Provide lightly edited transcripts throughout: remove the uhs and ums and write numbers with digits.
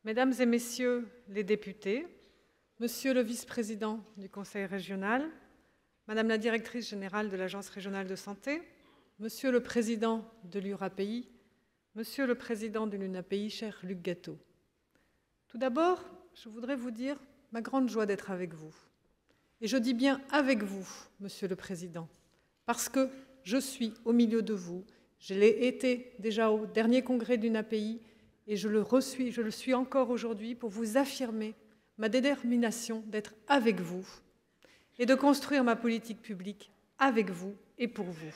Mesdames et Messieurs les députés, Monsieur le vice-président du Conseil régional, Madame la directrice générale de l'Agence régionale de santé, Monsieur le président de l'URAPI, Monsieur le président de l'UNAPI, cher Luc Gâteau. Tout d'abord, je voudrais vous dire ma grande joie d'être avec vous. Et je dis bien avec vous, Monsieur le Président, parce que je suis au milieu de vous. Je l'ai été déjà au dernier congrès de l'UNAPI et je le suis encore aujourd'hui pour vous affirmer ma détermination d'être avec vous et de construire ma politique publique avec vous et pour vous.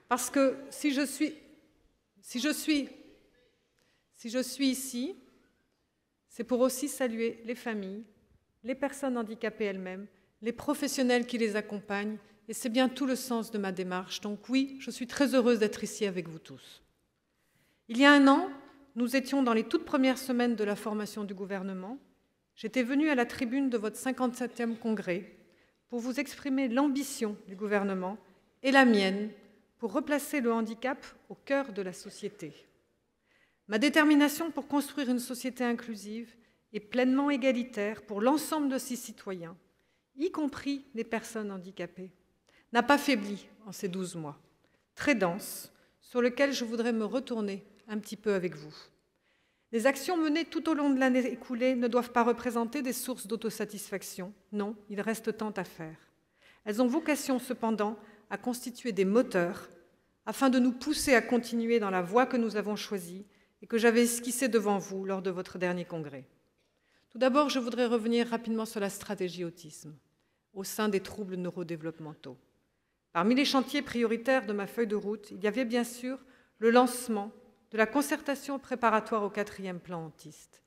Parce que si je suis ici, c'est pour aussi saluer les familles, les personnes handicapées elles-mêmes, les professionnels qui les accompagnent, et c'est bien tout le sens de ma démarche. Donc oui, je suis très heureuse d'être ici avec vous tous. Il y a un an, nous étions dans les toutes premières semaines de la formation du gouvernement. J'étais venue à la tribune de votre 57e congrès pour vous exprimer l'ambition du gouvernement et la mienne pour replacer le handicap au cœur de la société. Ma détermination pour construire une société inclusive et pleinement égalitaire pour l'ensemble de ses citoyens, y compris les personnes handicapées, n'a pas faibli en ces 12 mois, très dense, sur lequel je voudrais me retourner un petit peu avec vous. Les actions menées tout au long de l'année écoulée ne doivent pas représenter des sources d'autosatisfaction. Non, il reste tant à faire. Elles ont vocation cependant à constituer des moteurs afin de nous pousser à continuer dans la voie que nous avons choisie et que j'avais esquissée devant vous lors de votre dernier congrès. Tout d'abord, je voudrais revenir rapidement sur la stratégie autisme au sein des troubles neurodéveloppementaux. Parmi les chantiers prioritaires de ma feuille de route, il y avait bien sûr le lancement de la concertation préparatoire au 4e plan autiste.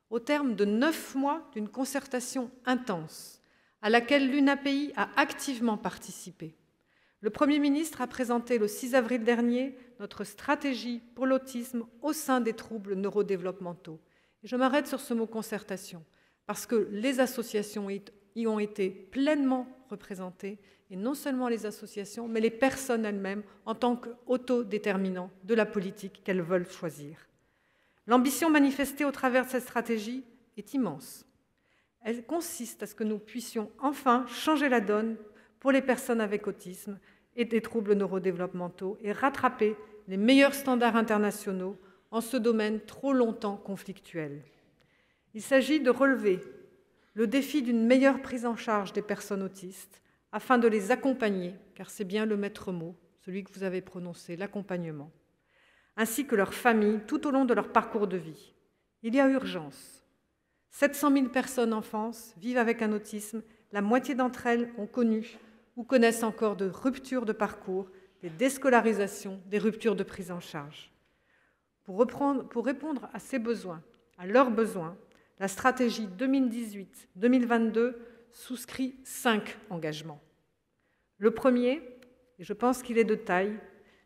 Au terme de 9 mois d'une concertation intense à laquelle l'UNAPI a activement participé, le Premier ministre a présenté le 6 avril dernier notre stratégie pour l'autisme au sein des troubles neurodéveloppementaux. Et je m'arrête sur ce mot concertation, parce que les associations y ont été pleinement représentées, et non seulement les associations, mais les personnes elles-mêmes en tant qu'autodéterminants de la politique qu'elles veulent choisir. L'ambition manifestée au travers de cette stratégie est immense. Elle consiste à ce que nous puissions enfin changer la donne pour les personnes avec autisme et des troubles neurodéveloppementaux et rattraper les meilleurs standards internationaux en ce domaine trop longtemps conflictuel. Il s'agit de relever le défi d'une meilleure prise en charge des personnes autistes afin de les accompagner, car c'est bien le maître mot, celui que vous avez prononcé, l'accompagnement, ainsi que leurs familles tout au long de leur parcours de vie. Il y a urgence. 700 000 personnes en France vivent avec un autisme, la moitié d'entre elles ont connu ou connaissent encore de ruptures de parcours, des déscolarisations, des ruptures de prise en charge. Pour répondre à ces besoins, à leurs besoins, la stratégie 2018-2022 souscrit 5 engagements. Le premier, et je pense qu'il est de taille,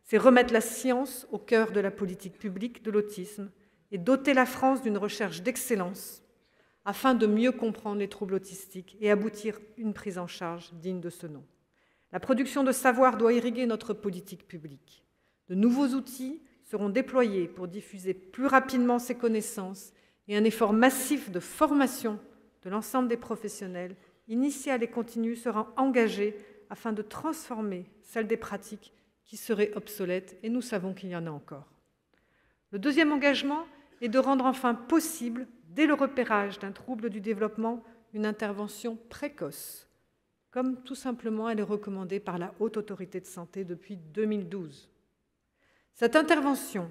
c'est remettre la science au cœur de la politique publique de l'autisme et doter la France d'une recherche d'excellence afin de mieux comprendre les troubles autistiques et aboutir à une prise en charge digne de ce nom. La production de savoir doit irriguer notre politique publique. De nouveaux outils seront déployés pour diffuser plus rapidement ces connaissances et un effort massif de formation de l'ensemble des professionnels, initial et continu, sera engagé afin de transformer celles des pratiques qui seraient obsolètes, et nous savons qu'il y en a encore. Le deuxième engagement est de rendre enfin possible, dès le repérage d'un trouble du développement, une intervention précoce, comme tout simplement elle est recommandée par la Haute Autorité de Santé depuis 2012. Cette intervention,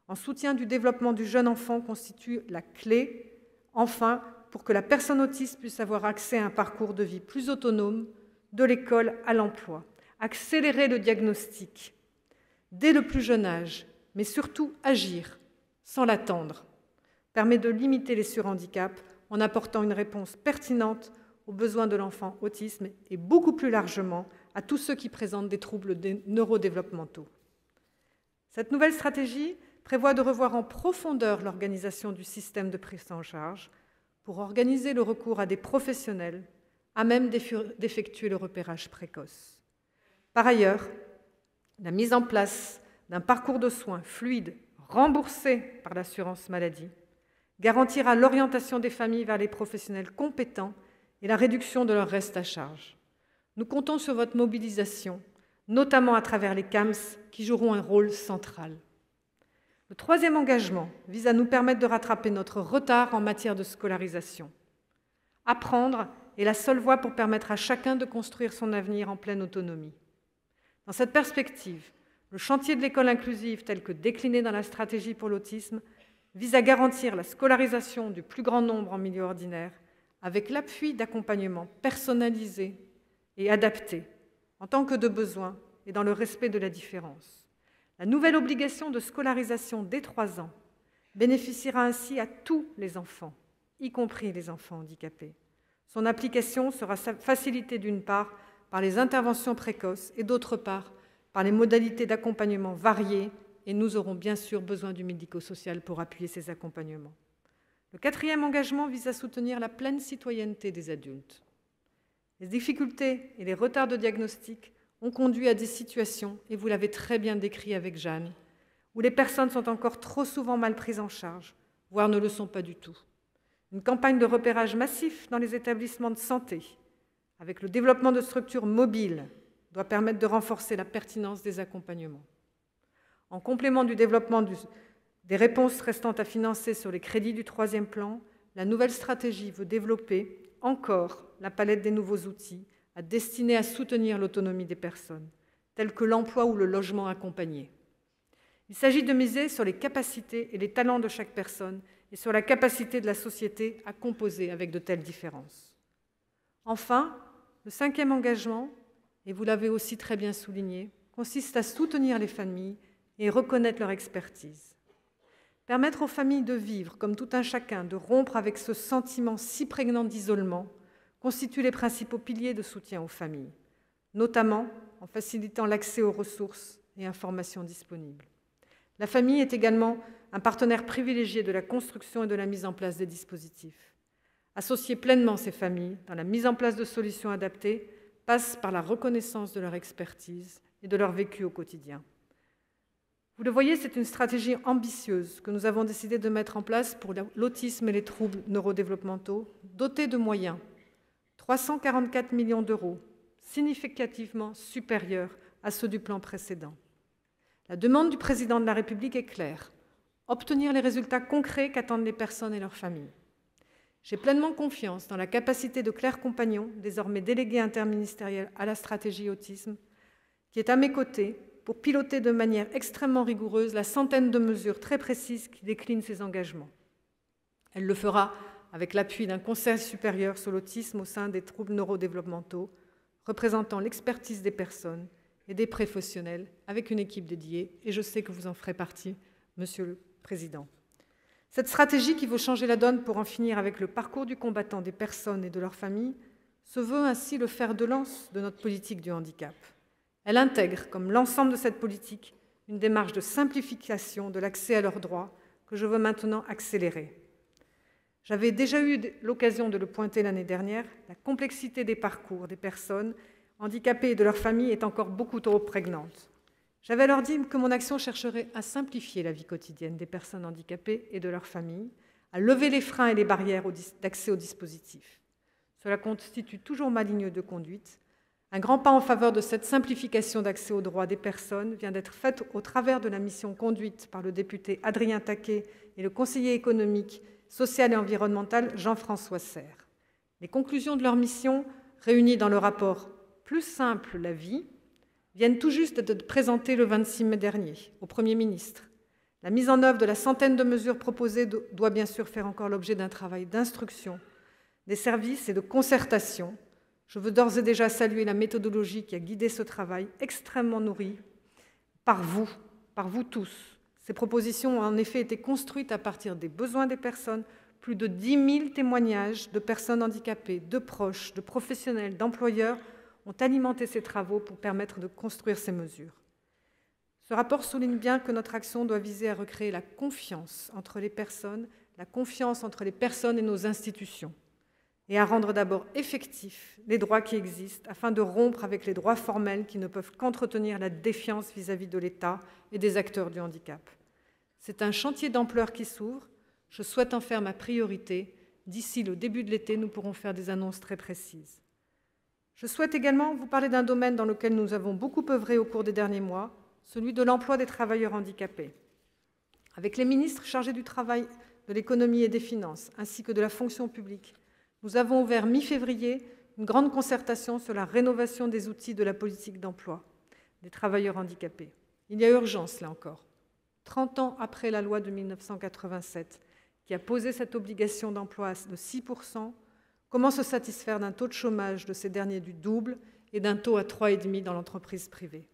en soutien du développement du jeune enfant, constitue la clé, enfin, pour que la personne autiste puisse avoir accès à un parcours de vie plus autonome, de l'école à l'emploi, accélérer le diagnostic dès le plus jeune âge, mais surtout agir sans l'attendre, permet de limiter les surhandicaps en apportant une réponse pertinente aux besoins de l'enfant autisme et beaucoup plus largement à tous ceux qui présentent des troubles neurodéveloppementaux. Cette nouvelle stratégie prévoit de revoir en profondeur l'organisation du système de prise en charge pour organiser le recours à des professionnels à même d'effectuer le repérage précoce. Par ailleurs, la mise en place d'un parcours de soins fluide, remboursé par l'assurance maladie, garantira l'orientation des familles vers les professionnels compétents et la réduction de leur reste à charge. Nous comptons sur votre mobilisation, notamment à travers les CAMS, qui joueront un rôle central. Le troisième engagement vise à nous permettre de rattraper notre retard en matière de scolarisation. Apprendre est la seule voie pour permettre à chacun de construire son avenir en pleine autonomie. Dans cette perspective, le chantier de l'école inclusive, tel que décliné dans la stratégie pour l'autisme, vise à garantir la scolarisation du plus grand nombre en milieu ordinaire, avec l'appui d'accompagnement personnalisé et adapté, en tant que de besoin et dans le respect de la différence. La nouvelle obligation de scolarisation dès 3 ans bénéficiera ainsi à tous les enfants, y compris les enfants handicapés. Son application sera facilitée d'une part par les interventions précoces et d'autre part par les modalités d'accompagnement variées, et nous aurons bien sûr besoin du médico-social pour appuyer ces accompagnements. Le quatrième engagement vise à soutenir la pleine citoyenneté des adultes. Les difficultés et les retards de diagnostic ont conduit à des situations, et vous l'avez très bien décrit avec Jeanne, où les personnes sont encore trop souvent mal prises en charge, voire ne le sont pas du tout. Une campagne de repérage massif dans les établissements de santé, avec le développement de structures mobiles, doit permettre de renforcer la pertinence des accompagnements. En complément du développement des réponses restant à financer sur les crédits du troisième plan, la nouvelle stratégie veut développer encore la palette des nouveaux outils destinés à soutenir l'autonomie des personnes, tels que l'emploi ou le logement accompagné. Il s'agit de miser sur les capacités et les talents de chaque personne et sur la capacité de la société à composer avec de telles différences. Enfin, le cinquième engagement, et vous l'avez aussi très bien souligné, consiste à soutenir les familles et reconnaître leur expertise. Permettre aux familles de vivre comme tout un chacun, de rompre avec ce sentiment si prégnant d'isolement, constitue les principaux piliers de soutien aux familles, notamment en facilitant l'accès aux ressources et informations disponibles. La famille est également un partenaire privilégié de la construction et de la mise en place des dispositifs. Associer pleinement ces familles dans la mise en place de solutions adaptées passe par la reconnaissance de leur expertise et de leur vécu au quotidien. Vous le voyez, c'est une stratégie ambitieuse que nous avons décidé de mettre en place pour l'autisme et les troubles neurodéveloppementaux, dotée de moyens, 344 millions d'euros, significativement supérieurs à ceux du plan précédent. La demande du président de la République est claire, obtenir les résultats concrets qu'attendent les personnes et leurs familles. J'ai pleinement confiance dans la capacité de Claire Compagnon, désormais déléguée interministérielle à la stratégie autisme, qui est à mes côtés pour piloter de manière extrêmement rigoureuse la centaine de mesures très précises qui déclinent ces engagements. Elle le fera avec l'appui d'un conseil supérieur sur l'autisme au sein des troubles neurodéveloppementaux, représentant l'expertise des personnes et des professionnels, avec une équipe dédiée, et je sais que vous en ferez partie, Monsieur le Président. Cette stratégie qui veut changer la donne pour en finir avec le parcours du combattant des personnes et de leurs familles se veut ainsi le fer de lance de notre politique du handicap. Elle intègre, comme l'ensemble de cette politique, une démarche de simplification de l'accès à leurs droits que je veux maintenant accélérer. J'avais déjà eu l'occasion de le pointer l'année dernière, la complexité des parcours des personnes handicapées et de leurs familles est encore beaucoup trop prégnante. J'avais alors dit que mon action chercherait à simplifier la vie quotidienne des personnes handicapées et de leurs familles, à lever les freins et les barrières d'accès aux dispositifs. Cela constitue toujours ma ligne de conduite. Un grand pas en faveur de cette simplification d'accès aux droits des personnes vient d'être fait au travers de la mission conduite par le député Adrien Taquet et le conseiller économique, social et environnemental Jean-François Serre. Les conclusions de leur mission, réunies dans le rapport « Plus simple la vie », viennent tout juste d'être présentées le 26 mai dernier au Premier ministre. La mise en œuvre de la centaine de mesures proposées doit bien sûr faire encore l'objet d'un travail d'instruction, des services et de concertation. Je veux d'ores et déjà saluer la méthodologie qui a guidé ce travail extrêmement nourri par vous tous. Ces propositions ont en effet été construites à partir des besoins des personnes. Plus de 10 000 témoignages de personnes handicapées, de proches, de professionnels, d'employeurs ont alimenté ces travaux pour permettre de construire ces mesures. Ce rapport souligne bien que notre action doit viser à recréer la confiance entre les personnes et nos institutions. et à rendre d'abord effectifs les droits qui existent afin de rompre avec les droits formels qui ne peuvent qu'entretenir la défiance vis-à-vis de l'État et des acteurs du handicap. C'est un chantier d'ampleur qui s'ouvre. Je souhaite en faire ma priorité. D'ici le début de l'été, nous pourrons faire des annonces très précises. Je souhaite également vous parler d'un domaine dans lequel nous avons beaucoup œuvré au cours des derniers mois, celui de l'emploi des travailleurs handicapés. Avec les ministres chargés du travail, de l'économie et des finances, ainsi que de la fonction publique, nous avons ouvert mi-février une grande concertation sur la rénovation des outils de la politique d'emploi des travailleurs handicapés. Il y a urgence, là encore. 30 ans après la loi de 1987, qui a posé cette obligation d'emploi de 6%, comment se satisfaire d'un taux de chômage de ces derniers du double et d'un taux à 3,5% dans l'entreprise privée?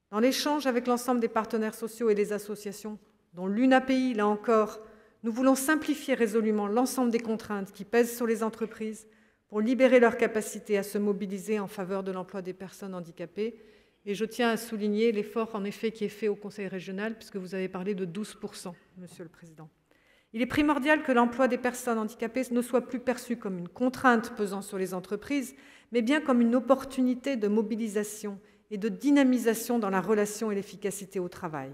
Dans l'échange avec l'ensemble des partenaires sociaux et des associations, dont l'UNAPI, là encore, nous voulons simplifier résolument l'ensemble des contraintes qui pèsent sur les entreprises pour libérer leur capacité à se mobiliser en faveur de l'emploi des personnes handicapées. Et je tiens à souligner l'effort, en effet, qui est fait au Conseil régional, puisque vous avez parlé de 12%, Monsieur le Président. Il est primordial que l'emploi des personnes handicapées ne soit plus perçu comme une contrainte pesant sur les entreprises, mais bien comme une opportunité de mobilisation et de dynamisation dans la relation et l'efficacité au travail.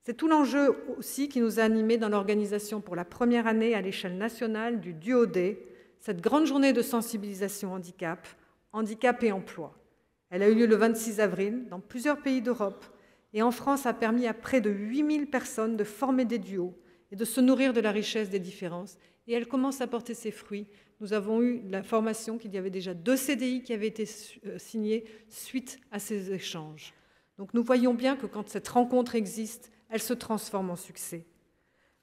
C'est tout l'enjeu aussi qui nous a animés dans l'organisation pour la première année à l'échelle nationale du Duo Day, cette grande journée de sensibilisation handicap, handicap et emploi. Elle a eu lieu le 26 avril dans plusieurs pays d'Europe et en France a permis à près de 8000 personnes de former des duos et de se nourrir de la richesse des différences. Et elle commence à porter ses fruits. Nous avons eu la formation qu'il y avait déjà 2 CDI qui avaient été signés suite à ces échanges. Donc nous voyons bien que quand cette rencontre existe, elle se transforme en succès.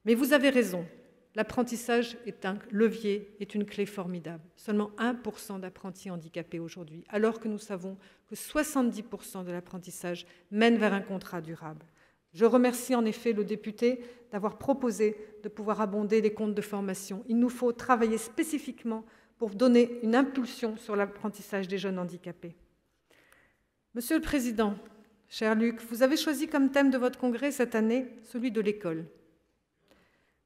Mais vous avez raison, l'apprentissage est un levier, est une clé formidable. Seulement 1% d'apprentis handicapés aujourd'hui, alors que nous savons que 70% de l'apprentissage mène vers un contrat durable. Je remercie en effet le député d'avoir proposé de pouvoir abonder les comptes de formation. Il nous faut travailler spécifiquement pour donner une impulsion sur l'apprentissage des jeunes handicapés. Monsieur le Président, cher Luc, vous avez choisi comme thème de votre congrès cette année celui de l'école.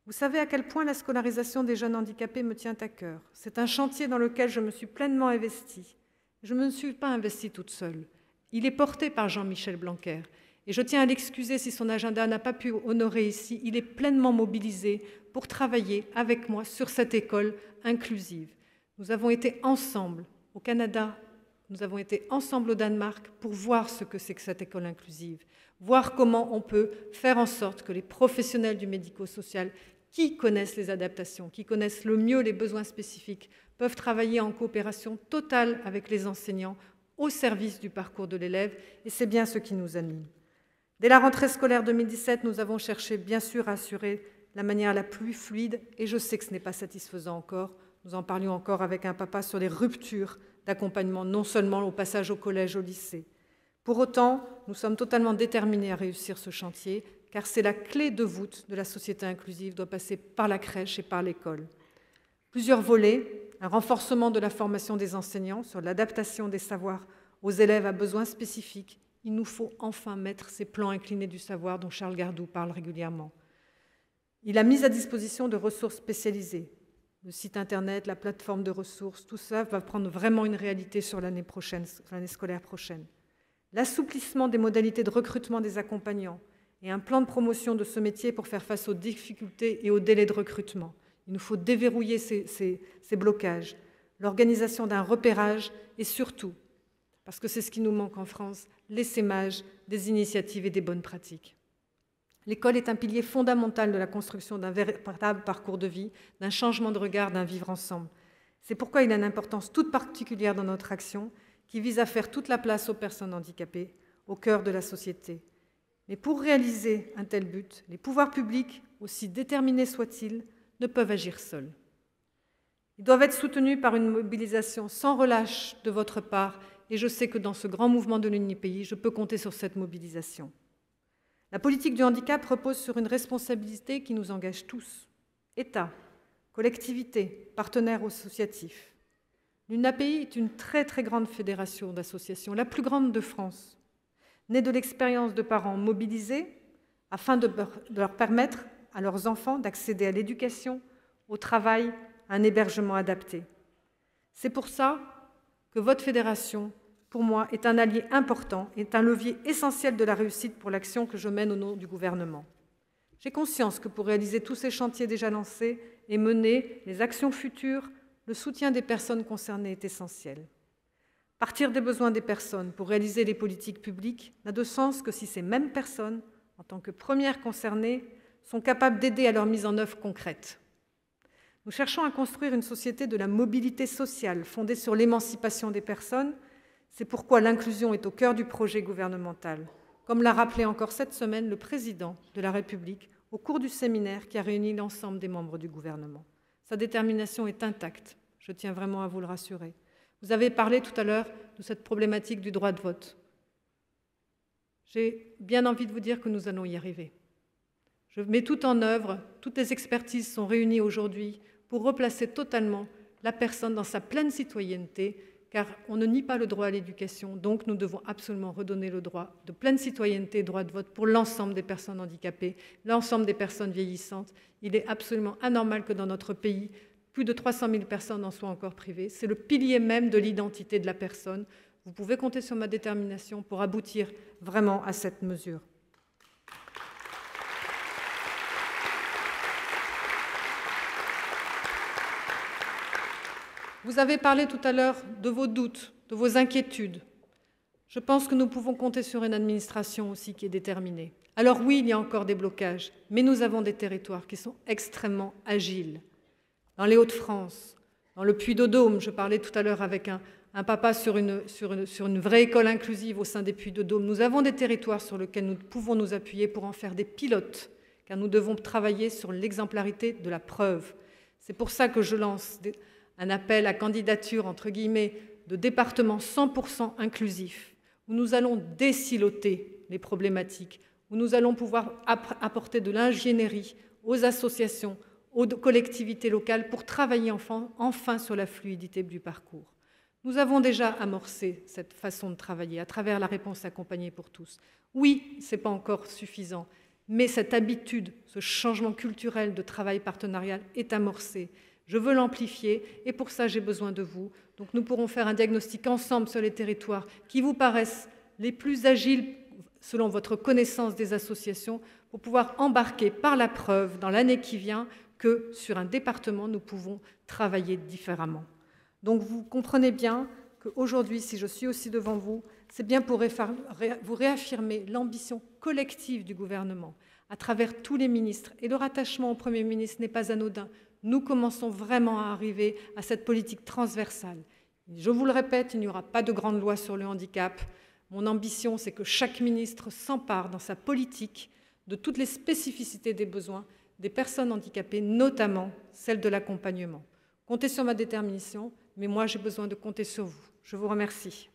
Vous savez à quel point la scolarisation des jeunes handicapés me tient à cœur. C'est un chantier dans lequel je me suis pleinement investie. Je ne me suis pas investie toute seule. Il est porté par Jean-Michel Blanquer. Et je tiens à l'excuser si son agenda n'a pas pu honorer ici. Il est pleinement mobilisé pour travailler avec moi sur cette école inclusive. Nous avons été ensemble au Canada, nous avons été ensemble au Danemark pour voir ce que c'est que cette école inclusive, voir comment on peut faire en sorte que les professionnels du médico-social qui connaissent les adaptations, qui connaissent le mieux les besoins spécifiques, peuvent travailler en coopération totale avec les enseignants au service du parcours de l'élève, et c'est bien ce qui nous anime. Dès la rentrée scolaire 2017, nous avons cherché bien sûr à assurer la manière la plus fluide, et je sais que ce n'est pas satisfaisant encore. Nous en parlions encore avec un papa sur les ruptures d'accompagnement, non seulement au passage au collège, au lycée. Pour autant, nous sommes totalement déterminés à réussir ce chantier, car c'est la clé de voûte de la société inclusive, doit passer par la crèche et par l'école. Plusieurs volets, un renforcement de la formation des enseignants sur l'adaptation des savoirs aux élèves à besoins spécifiques. Il nous faut enfin mettre ces plans inclinés du savoir dont Charles Gardou parle régulièrement. Il a mis à disposition de ressources spécialisées. Le site internet, la plateforme de ressources, tout ça va prendre vraiment une réalité sur l'année scolaire prochaine. L'assouplissement des modalités de recrutement des accompagnants et un plan de promotion de ce métier pour faire face aux difficultés et aux délais de recrutement. Il nous faut déverrouiller ces blocages, l'organisation d'un repérage et surtout, parce que c'est ce qui nous manque en France, l'essaimage des initiatives et des bonnes pratiques. L'école est un pilier fondamental de la construction d'un véritable parcours de vie, d'un changement de regard, d'un vivre ensemble. C'est pourquoi il a une importance toute particulière dans notre action qui vise à faire toute la place aux personnes handicapées, au cœur de la société. Mais pour réaliser un tel but, les pouvoirs publics, aussi déterminés soient-ils, ne peuvent agir seuls. Ils doivent être soutenus par une mobilisation sans relâche de votre part, et je sais que dans ce grand mouvement de l'UNIPI, je peux compter sur cette mobilisation. La politique du handicap repose sur une responsabilité qui nous engage tous, État, collectivités, partenaires associatifs. L'UNAPI est une très grande fédération d'associations, la plus grande de France, née de l'expérience de parents mobilisés afin de leur permettre à leurs enfants d'accéder à l'éducation, au travail, à un hébergement adapté. C'est pour ça que votre fédération, pour moi, est un allié important, est un levier essentiel de la réussite pour l'action que je mène au nom du gouvernement. J'ai conscience que pour réaliser tous ces chantiers déjà lancés et menés, les actions futures, le soutien des personnes concernées est essentiel. Partir des besoins des personnes pour réaliser les politiques publiques n'a de sens que si ces mêmes personnes, en tant que premières concernées, sont capables d'aider à leur mise en œuvre concrète. Nous cherchons à construire une société de la mobilité sociale fondée sur l'émancipation des personnes. C'est pourquoi l'inclusion est au cœur du projet gouvernemental, comme l'a rappelé encore cette semaine le président de la République au cours du séminaire qui a réuni l'ensemble des membres du gouvernement. Sa détermination est intacte, je tiens vraiment à vous le rassurer. Vous avez parlé tout à l'heure de cette problématique du droit de vote. J'ai bien envie de vous dire que nous allons y arriver. Je mets tout en œuvre, toutes les expertises sont réunies aujourd'hui pour replacer totalement la personne dans sa pleine citoyenneté, car on ne nie pas le droit à l'éducation, donc nous devons absolument redonner le droit de pleine citoyenneté et droit de vote pour l'ensemble des personnes handicapées, l'ensemble des personnes vieillissantes. Il est absolument anormal que dans notre pays, plus de 300 000 personnes en soient encore privées. C'est le pilier même de l'identité de la personne. Vous pouvez compter sur ma détermination pour aboutir vraiment à cette mesure. Vous avez parlé tout à l'heure de vos doutes, de vos inquiétudes. Je pense que nous pouvons compter sur une administration aussi qui est déterminée. Alors oui, il y a encore des blocages, mais nous avons des territoires qui sont extrêmement agiles. Dans les Hauts-de-France, dans le Puy-de-Dôme, je parlais tout à l'heure avec un papa sur une vraie école inclusive au sein des Puy-de-Dôme. Nous avons des territoires sur lesquels nous pouvons nous appuyer pour en faire des pilotes, car nous devons travailler sur l'exemplarité de la preuve. C'est pour ça que je lance un appel à candidature, entre guillemets, de départements 100% inclusifs, où nous allons désiloter les problématiques, où nous allons pouvoir apporter de l'ingénierie aux associations, aux collectivités locales pour travailler enfin sur la fluidité du parcours. Nous avons déjà amorcé cette façon de travailler à travers la réponse accompagnée pour tous. Oui, ce n'est pas encore suffisant, mais cette habitude, ce changement culturel de travail partenarial est amorcé. Je veux l'amplifier et pour ça, j'ai besoin de vous. Donc nous pourrons faire un diagnostic ensemble sur les territoires qui vous paraissent les plus agiles selon votre connaissance des associations pour pouvoir embarquer par la preuve dans l'année qui vient que sur un département, nous pouvons travailler différemment. Donc vous comprenez bien qu'aujourd'hui, si je suis aussi devant vous, c'est bien pour vous réaffirmer l'ambition collective du gouvernement à travers tous les ministres. Et le rattachement au Premier ministre n'est pas anodin. Nous commençons vraiment à arriver à cette politique transversale. Je vous le répète, il n'y aura pas de grande loi sur le handicap. Mon ambition, c'est que chaque ministre s'empare dans sa politique de toutes les spécificités des besoins des personnes handicapées, notamment celle de l'accompagnement. Comptez sur ma détermination, mais moi j'ai besoin de compter sur vous. Je vous remercie.